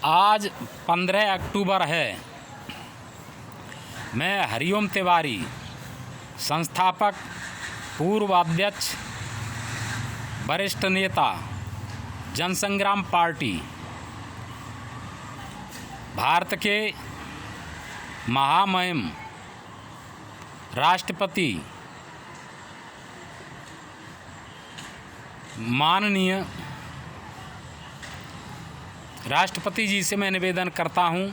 आज 15 अक्टूबर है। मैं हरिओम तिवारी, संस्थापक, पूर्व अध्यक्ष, वरिष्ठ नेता, जनसंग्राम पार्टी, भारत के महामहिम राष्ट्रपति माननीय राष्ट्रपति जी से मैं निवेदन करता हूं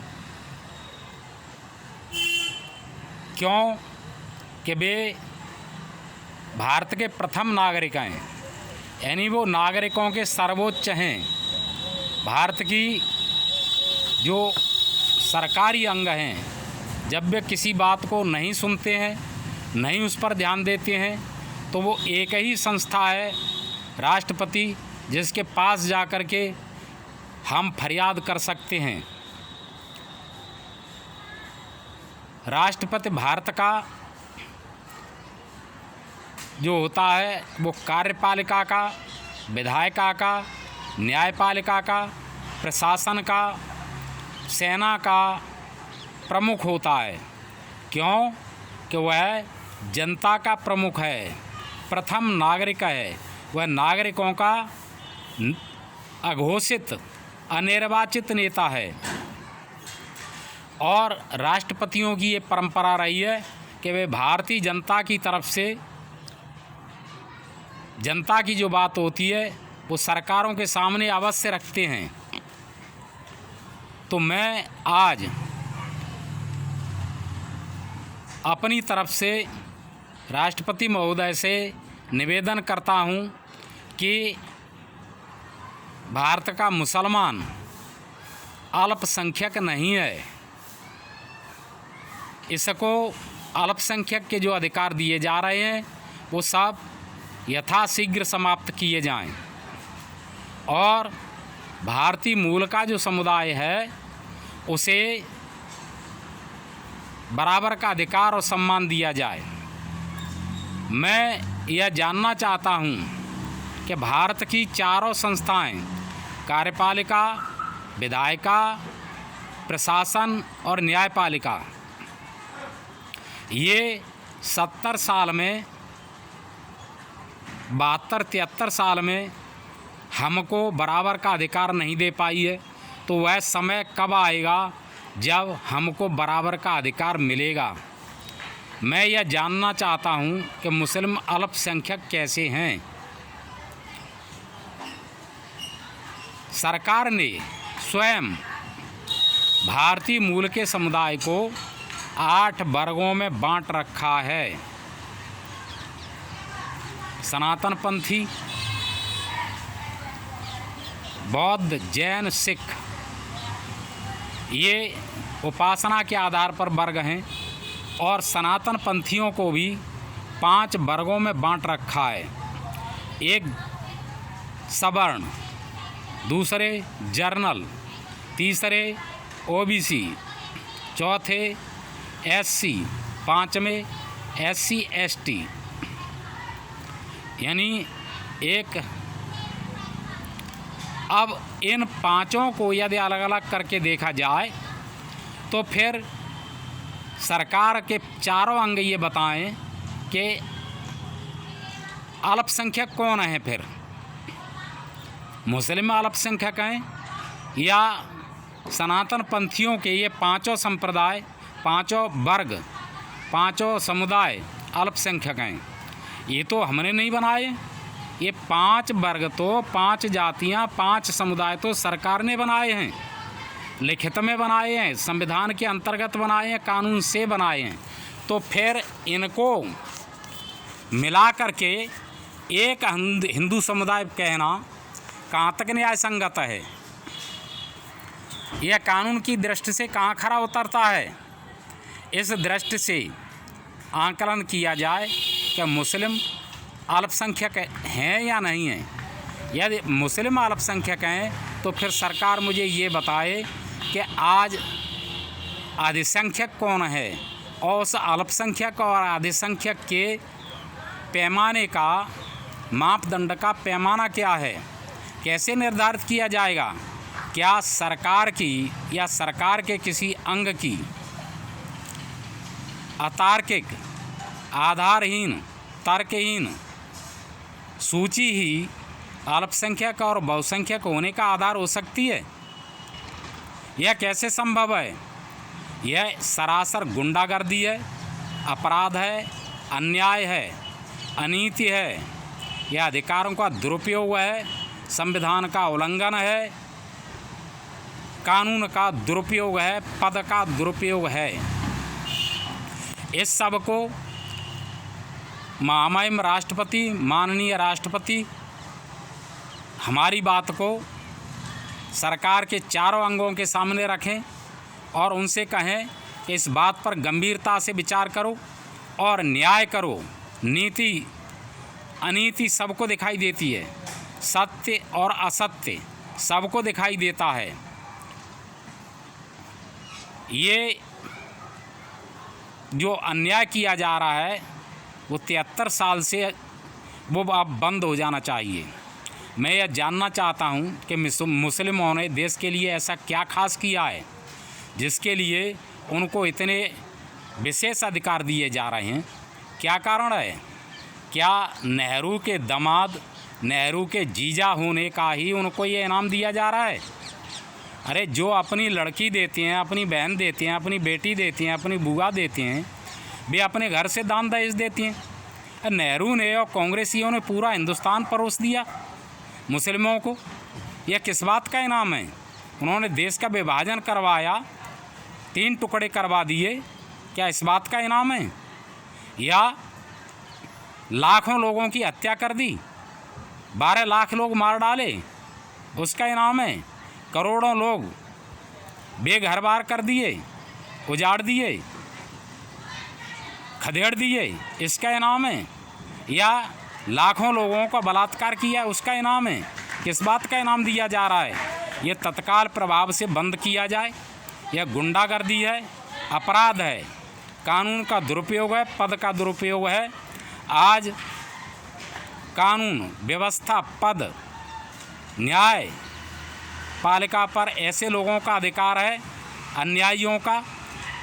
क्यों कि वे भारत के प्रथम नागरिक हैं, यानी वो नागरिकों के सर्वोच्च हैं। भारत की जो सरकारी अंग हैं, जब वे किसी बात को नहीं सुनते हैं, नहीं उस पर ध्यान देते हैं, तो वो एक ही संस्था है राष्ट्रपति, जिसके पास जा कर के हम फरियाद कर सकते हैं। राष्ट्रपति भारत का जो होता है वो कार्यपालिका का, विधायिका का, न्यायपालिका का, प्रशासन का, सेना का प्रमुख होता है। क्यों कि वह जनता का प्रमुख है, प्रथम नागरिक है। वह नागरिकों का अघोषित अनिर्वाचित नेता है। और राष्ट्रपतियों की ये परंपरा रही है कि वे भारतीय जनता की तरफ से जनता की जो बात होती है वो सरकारों के सामने अवश्य रखते हैं। तो मैं आज अपनी तरफ से राष्ट्रपति महोदय से निवेदन करता हूं कि भारत का मुसलमान अल्पसंख्यक नहीं है, इसको अल्पसंख्यक के जो अधिकार दिए जा रहे हैं वो सब यथाशीघ्र समाप्त किए जाएं और भारतीय मूल का जो समुदाय है उसे बराबर का अधिकार और सम्मान दिया जाए। मैं यह जानना चाहता हूं कि भारत की चारों संस्थाएं, कार्यपालिका, विधायिका, प्रशासन और न्यायपालिका, ये 70 साल में 72-73 साल में हमको बराबर का अधिकार नहीं दे पाई है। तो वह समय कब आएगा जब हमको बराबर का अधिकार मिलेगा। मैं यह जानना चाहता हूं कि मुस्लिम अल्पसंख्यक कैसे हैं। सरकार ने स्वयं भारतीय मूल के समुदाय को 8 वर्गों में बांट रखा है। सनातन पंथी, बौद्ध, जैन, सिख, ये उपासना के आधार पर वर्ग हैं। और सनातन पंथियों को भी 5 वर्गों में बांट रखा है। एक सवर्ण, दूसरे जर्नल, तीसरे ओबीसी, चौथे एससी, पांचवें एससी एसटी, यानी एक। अब इन पांचों को यदि अलग अलग करके देखा जाए तो फिर सरकार के चारों अंग ये बताएं कि अल्पसंख्यक कौन है। फिर मुस्लिम अल्पसंख्यक हैं या सनातन पंथियों के ये पांचों संप्रदाय, पांचों वर्ग, पांचों समुदाय अल्पसंख्यक हैं। ये तो हमने नहीं बनाए। ये 5 वर्ग तो 5 जातियां, 5 समुदाय तो सरकार ने बनाए हैं, लिखित में बनाए हैं, संविधान के अंतर्गत बनाए हैं, कानून से बनाए हैं। तो फिर इनको मिला करके एक हिंदू समुदाय कहना कहाँ तक न्याय संगत है। यह कानून की दृष्टि से कहाँ खरा उतरता है। इस दृष्टि से आकलन किया जाए कि मुस्लिम अल्पसंख्यक हैं या नहीं हैं। यदि मुस्लिम अल्पसंख्यक हैं तो फिर सरकार मुझे ये बताए कि आज अधिसंख्यक कौन है और उस अल्पसंख्यक और अधिसंख्यक के पैमाने का, मापदंड का पैमाना क्या है, कैसे निर्धारित किया जाएगा। क्या सरकार की या सरकार के किसी अंग की अतार्किक, आधारहीन, तर्कहीन सूची ही अल्पसंख्यक और बहुसंख्यक होने का आधार हो सकती है? यह कैसे संभव है? यह सरासर गुंडागर्दी है, अपराध है, अन्याय है, अनीति है, यह अधिकारों का दुरुपयोग है, संविधान का उल्लंघन है, कानून का दुरुपयोग है, पद का दुरुपयोग है। इस सब को महामहिम राष्ट्रपति, माननीय राष्ट्रपति हमारी बात को सरकार के चारों अंगों के सामने रखें और उनसे कहें कि इस बात पर गंभीरता से विचार करो और न्याय करो। नीति अनीति सबको दिखाई देती है, सत्य और असत्य सबको दिखाई देता है। ये जो अन्याय किया जा रहा है वो 73 साल से वो अब बंद हो जाना चाहिए। मैं यह जानना चाहता हूँ कि मुस्लिमों ने देश के लिए ऐसा क्या खास किया है जिसके लिए उनको इतने विशेष अधिकार दिए जा रहे हैं? क्या कारण है? क्या नेहरू के दामाद, नेहरू के जीजा होने का ही उनको ये इनाम दिया जा रहा है? अरे जो अपनी लड़की देते हैं, अपनी बहन देते हैं, अपनी बेटी देती हैं, अपनी बुआ देते हैं, वे अपने घर से दान दहेज देती हैं। नेहरू ने और कांग्रेसियों ने पूरा हिंदुस्तान परोस दिया मुस्लिमों को। यह किस बात का इनाम है? उन्होंने देश का विभाजन करवाया, 3 टुकड़े करवा दिए, क्या इस बात का इनाम है? या लाखों लोगों की हत्या कर दी, 12 लाख लोग मार डाले, उसका इनाम है? करोड़ों लोग बेघर बार कर दिए, उजाड़ दिए, खदेड़ दिए, इसका इनाम है? या लाखों लोगों का बलात्कार किया, उसका इनाम है? किस बात का इनाम दिया जा रहा है? ये तत्काल प्रभाव से बंद किया जाए। यह गुंडागर्दी है, अपराध है, कानून का दुरुपयोग है, पद का दुरुपयोग है। आज कानून व्यवस्था, पद, न्याय पालिका पर ऐसे लोगों का अधिकार है, अन्यायियों का,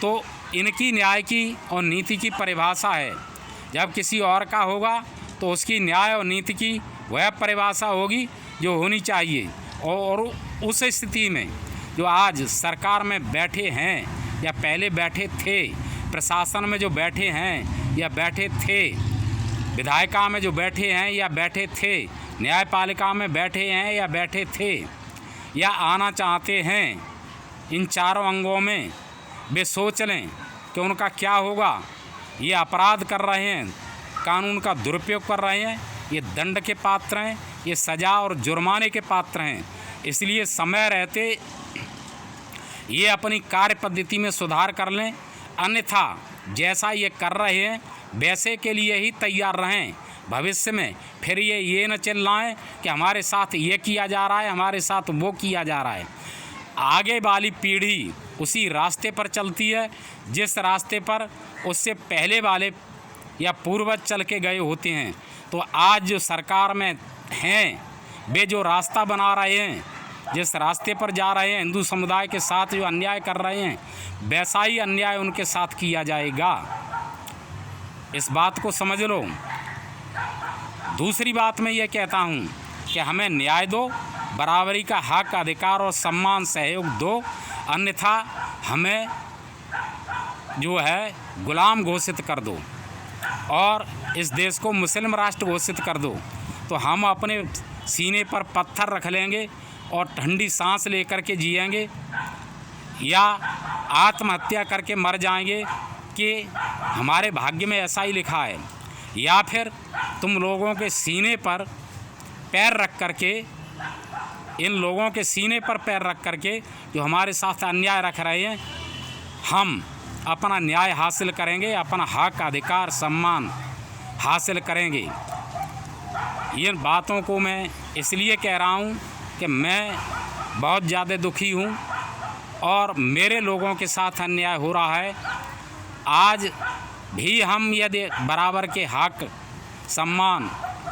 तो इनकी न्याय की और नीति की परिभाषा है। जब किसी और का होगा तो उसकी न्याय और नीति की वह परिभाषा होगी जो होनी चाहिए। और उस स्थिति में जो आज सरकार में बैठे हैं या पहले बैठे थे, प्रशासन में जो बैठे हैं या बैठे थे, विधायिका में जो बैठे हैं या बैठे थे, न्यायपालिका में बैठे हैं या बैठे थे या आना चाहते हैं, इन चारों अंगों में वे सोच लें कि उनका क्या होगा। ये अपराध कर रहे हैं, कानून का दुरुपयोग कर रहे हैं, ये दंड के पात्र हैं, ये सज़ा और जुर्माने के पात्र हैं। इसलिए समय रहते ये अपनी कार्य पद्धति में सुधार कर लें, अन्यथा जैसा ये कर रहे हैं वैसे के लिए ही तैयार रहें। भविष्य में फिर ये न चिल्लाएं कि हमारे साथ ये किया जा रहा है, हमारे साथ वो किया जा रहा है। आगे वाली पीढ़ी उसी रास्ते पर चलती है जिस रास्ते पर उससे पहले वाले या पूर्वज चल के गए होते हैं। तो आज जो सरकार में हैं वे जो रास्ता बना रहे हैं, जिस रास्ते पर जा रहे हैं, हिंदू समुदाय के साथ जो अन्याय कर रहे हैं वैसा ही अन्याय उनके साथ किया जाएगा। इस बात को समझ लो। दूसरी बात मैं ये कहता हूँ कि हमें न्याय दो, बराबरी का हक, अधिकार और सम्मान, सहयोग दो, अन्यथा हमें जो है गुलाम घोषित कर दो और इस देश को मुस्लिम राष्ट्र घोषित कर दो। तो हम अपने सीने पर पत्थर रख लेंगे और ठंडी सांस लेकर के जिएंगे या आत्महत्या करके मर जाएंगे कि हमारे भाग्य में ऐसा ही लिखा है। या फिर तुम लोगों के सीने पर पैर रख करके, इन लोगों के सीने पर पैर रख करके जो हमारे साथ अन्याय रख रहे हैं, हम अपना न्याय हासिल करेंगे, अपना हक, अधिकार, सम्मान हासिल करेंगे। इन बातों को मैं इसलिए कह रहा हूँ कि मैं बहुत ज़्यादा दुखी हूँ और मेरे लोगों के साथ अन्याय हो रहा है। आज भी हम यदि बराबर के हक, सम्मान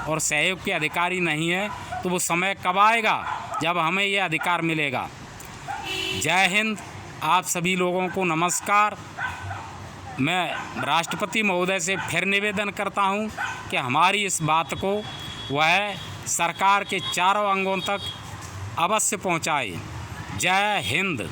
और सहयोग के अधिकारी नहीं हैं तो वो समय कब आएगा जब हमें ये अधिकार मिलेगा। जय हिंद। आप सभी लोगों को नमस्कार। मैं राष्ट्रपति महोदय से फिर निवेदन करता हूं कि हमारी इस बात को वह सरकार के चारों अंगों तक अवश्य पहुंचाए। जय हिंद।